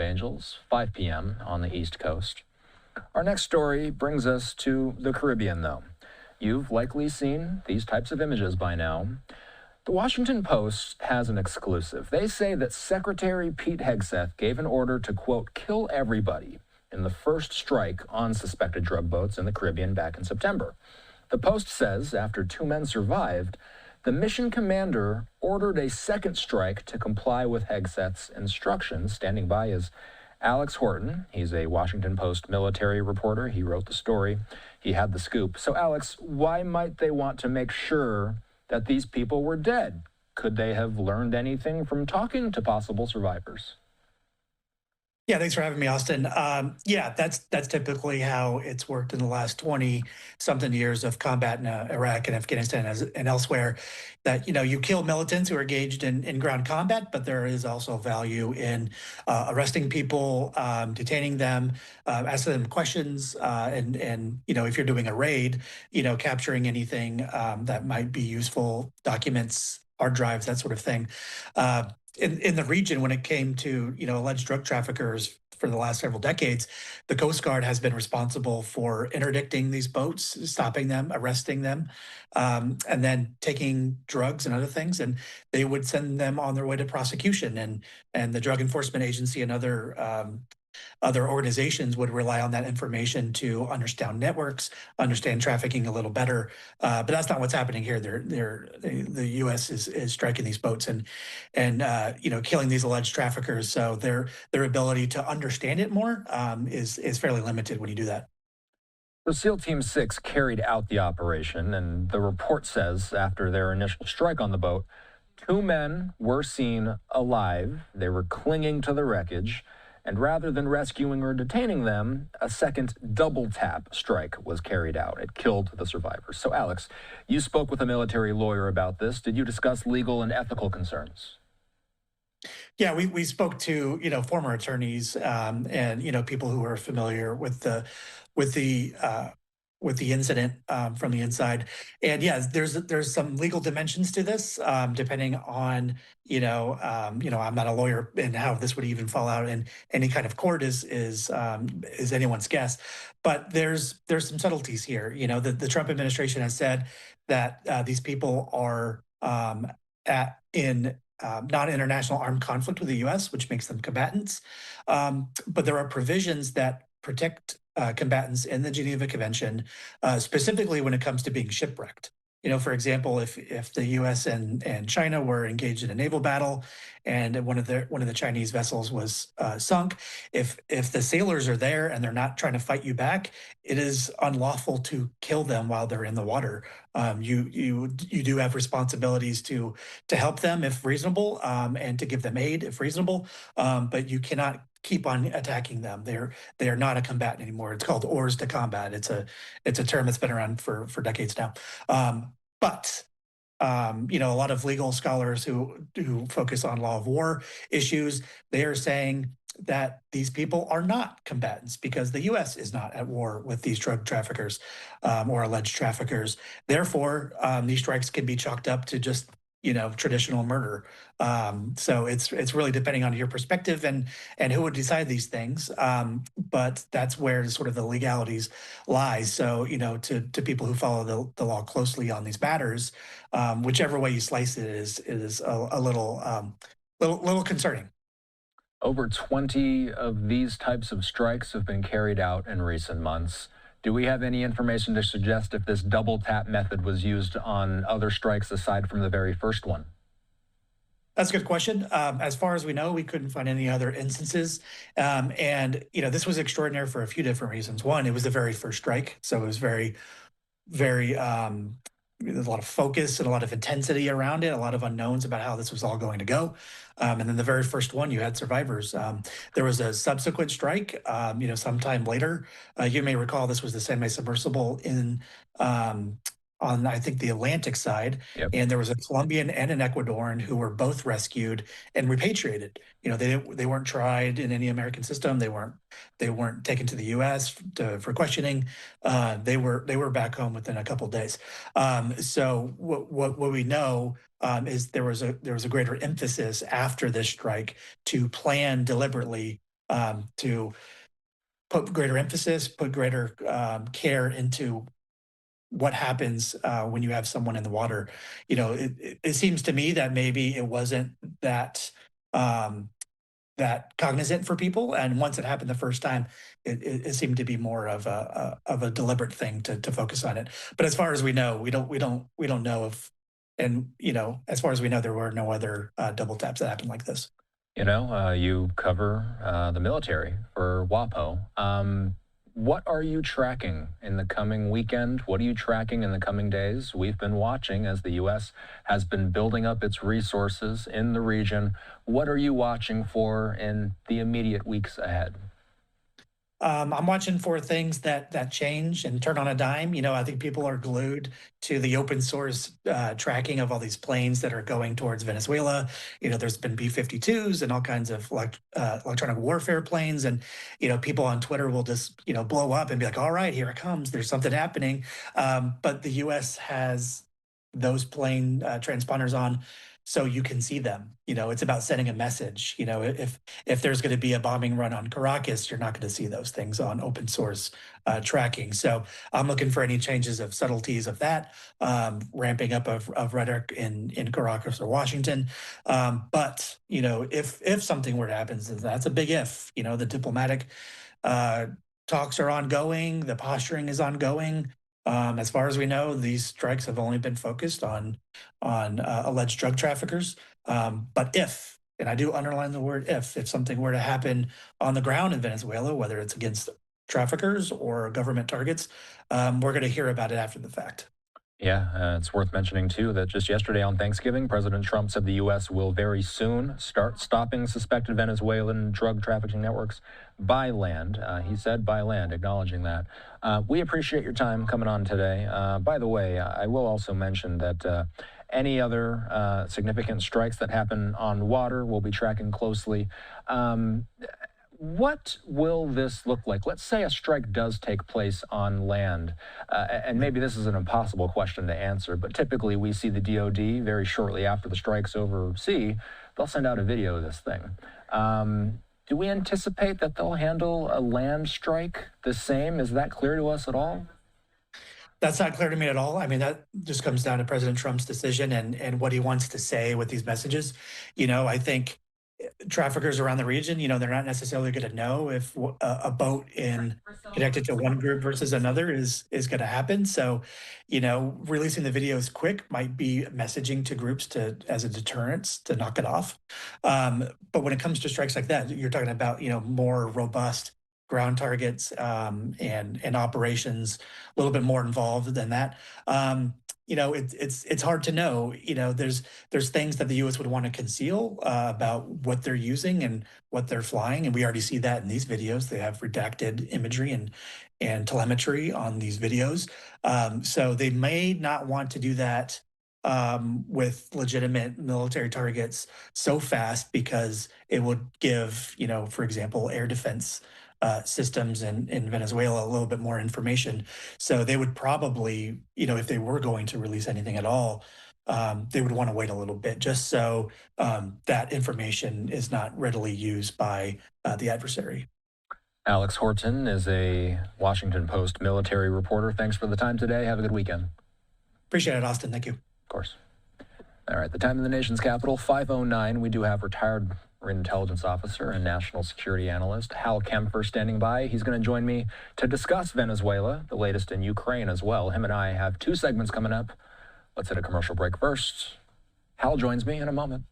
Angels, 5 p.m. on the East Coast. Our next story brings us to the Caribbean, though. You've likely seen these types of images by now. The Washington Post has an exclusive. They say that Secretary Pete Hegseth gave an order to, quote, kill everybody in the first strike on suspected drug boats in the Caribbean back in September. The Post says after 2 men survived, the mission commander ordered a second strike to comply with Hegseth's instructions. Standing by is Alex Horton. He's a Washington Post military reporter. He wrote the story. He had the scoop. So, Alex, why might they want to make sure that these people were dead? Could they have learned anything from talking to possible survivors? Yeah, thanks for having me, Austin. Yeah, that's typically how it's worked in the last 20-something years of combat in Iraq and Afghanistan and elsewhere. That you kill militants who are engaged in ground combat, but there is also value in arresting people, detaining them, asking them questions, and if you're doing a raid, capturing anything that might be useful, documents, hard drives, that sort of thing. In the region, when it came to alleged drug traffickers for the last several decades, the Coast Guard has been responsible for interdicting these boats, stopping them, arresting them, and then taking drugs and other things, and they would send them on their way to prosecution. And the Drug Enforcement Agency and other organizations would rely on that information to understand networks, understand trafficking a little better. But that's not what's happening here. The U.S. is striking these boats and killing these alleged traffickers. So their ability to understand it more is fairly limited when you do that. The SEAL Team 6 carried out the operation, and the report says after their initial strike on the boat, 2 men were seen alive. They were clinging to the wreckage. And rather than rescuing or detaining them, a second double tap strike was carried out. It killed the survivors. So, Alex, you spoke with a military lawyer about this. Did you discuss legal and ethical concerns? Yeah, we spoke to former attorneys and people who are familiar with the with the incident from the inside. And yeah, there's some legal dimensions to this, depending on I'm not a lawyer, and how this would even fall out in any kind of court is anyone's guess. But there's some subtleties here. The Trump administration has said that these people are in not international armed conflict with the U.S., which makes them combatants. But there are provisions that protect combatants in the Geneva Convention, specifically when it comes to being shipwrecked. For example, if the U.S. and China were engaged in a naval battle, and one of the Chinese vessels was sunk, if the sailors are there and they're not trying to fight you back, it is unlawful to kill them while they're in the water. You do have responsibilities to help them if reasonable, and to give them aid if reasonable, but you cannot keep on attacking them. They are not a combatant anymore. It's called oars to combat. It's a term that's been around for decades now. But a lot of legal scholars who focus on law of war issues, they are saying that these people are not combatants because the U.S. is not at war with these drug traffickers or alleged traffickers. Therefore, these strikes can be chalked up to just traditional murder. So it's really depending on your perspective and who would decide these things. But that's where sort of the legalities lies. So to people who follow the law closely on these matters, whichever way you slice it is a little concerning. Over 20 of these types of strikes have been carried out in recent months. Do we have any information to suggest if this double tap method was used on other strikes aside from the very first one? That's a good question. As far as we know, we couldn't find any other instances. And this was extraordinary for a few different reasons. One, it was the very first strike. So it was very, very, there's a lot of focus and a lot of intensity around it, a lot of unknowns about how this was all going to go. And then the very first one, you had survivors. There was a subsequent strike, sometime later. You may recall this was the semi-submersible on, I think, the Atlantic side. Yep. And there was a Colombian and an Ecuadorian who were both rescued and repatriated. They weren't tried in any American system. They weren't taken to the U.S. For questioning. They were back home within a couple of days. So what we know is there was a greater emphasis after this strike to plan deliberately to put greater emphasis, put greater care into what happens when you have someone in the water. It seems to me that maybe it wasn't that um, that cognizant for people, and once it happened the first time, it seemed to be more of a deliberate thing to focus on it. But as far as we know, we don't know if, and as far as we know, there were no other double taps that happened like this. You cover the military for WAPO. What are you tracking in the coming weekend? What are you tracking in the coming days? We've been watching as the U.S. has been building up its resources in the region. What are you watching for in the immediate weeks ahead? I'm watching for things that change and turn on a dime. I think people are glued to the open source tracking of all these planes that are going towards Venezuela. There's been B-52s and all kinds of electronic warfare planes, and people on Twitter will just blow up and be like, "All right, here it comes. There's something happening." But the U.S. has those plane transponders on, so you can see them. It's about sending a message. If there's going to be a bombing run on Caracas, you're not going to see those things on open source tracking. So I'm looking for any changes of subtleties of that, ramping up of rhetoric in Caracas or Washington. But if something were to happen, that's a big if. The diplomatic talks are ongoing, the posturing is ongoing. As far as we know, these strikes have only been focused on alleged drug traffickers. But if, and I do underline the word if something were to happen on the ground in Venezuela, whether it's against traffickers or government targets, we're going to hear about it after the fact. Yeah, it's worth mentioning, too, that just yesterday on Thanksgiving, President Trump said the U.S. will very soon start stopping suspected Venezuelan drug trafficking networks by land. He said by land, acknowledging that. We appreciate your time coming on today. By the way, I will also mention that any other significant strikes that happen on water, we'll be tracking closely. What will this look like? Let's say a strike does take place on land, and maybe this is an impossible question to answer, but typically we see the DoD very shortly after the strike's over sea, they'll send out a video of this thing. Do we anticipate that they'll handle a land strike the same? Is that clear to us at all? That's not clear to me at all. I mean, that just comes down to President Trump's decision and what he wants to say with these messages. I think traffickers around the region, they're not necessarily going to know if a boat connected to one group versus another is going to happen. So, releasing the videos quick might be messaging to groups as a deterrence to knock it off. But when it comes to strikes like that, you're talking about more robust ground targets and operations, a little bit more involved than that. It's hard to know. There's things that the U.S. would want to conceal about what they're using and what they're flying, and we already see that in these videos. They have redacted imagery and telemetry on these videos, so they may not want to do that with legitimate military targets so fast, because it would give, for example, air defense systems in Venezuela a little bit more information. So they would probably, if they were going to release anything at all, they would want to wait a little bit, just so that information is not readily used by the adversary. Alex Horton is a Washington Post military reporter. Thanks for the time today. Have a good weekend. Appreciate it, Austin. Thank you. Of course. All right, the time in the nation's capital, 5:09. We do have retired intelligence officer and national security analyst Hal Kempfer standing by. He's going to join me to discuss Venezuela, the latest in Ukraine as well. Him and I have two segments coming up. Let's hit a commercial break first. Hal joins me in a moment.